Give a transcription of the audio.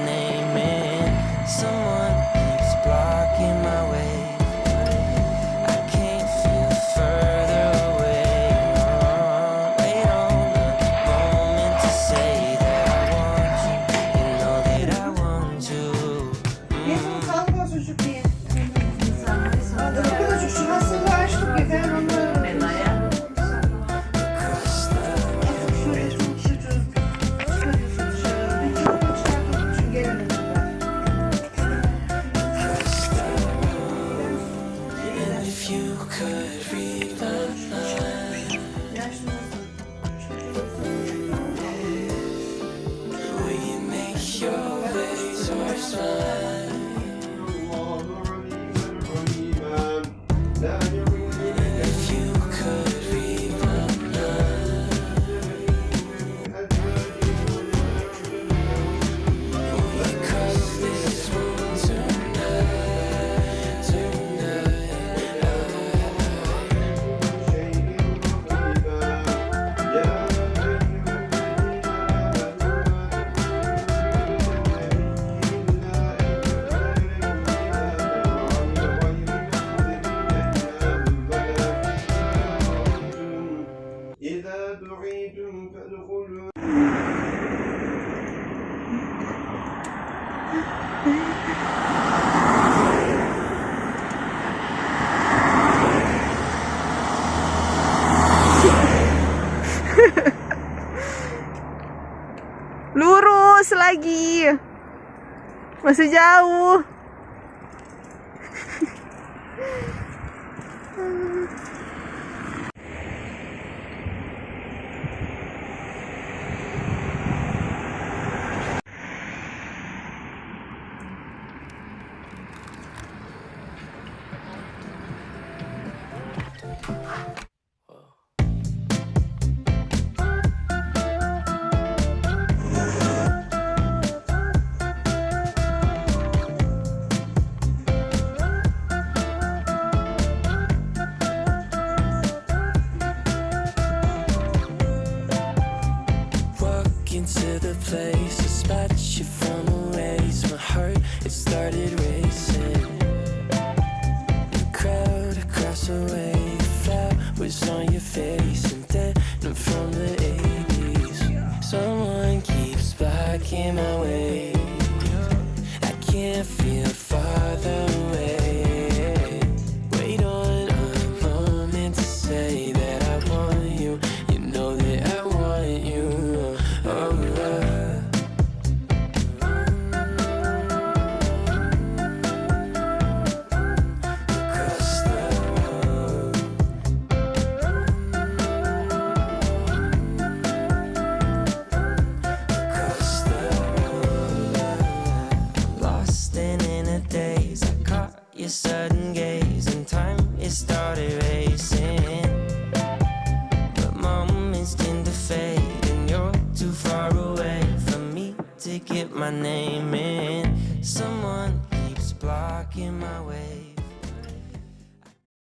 name in. Someone keeps blocking my way. I can't feel further away. Wait on the moment to say that I want you. You know that I want you. Sağlık olsun Şükrü'ye. Bu kadar çok şu hastalığı açtık yeter onları. Lurus lagi. Masih jauh. To the place, dispatch you from a race. My heart, it started racing. The crowd across the way, flowers on your face, and then from the 80s. Someone keeps blocking my way. I can't feel farther away. Wait on a moment to say that I want you. You know that I want you. Your sudden gaze and time, it started racing. But moments tend to fade and you're too far away from me to get my name in. Someone keeps blocking my way.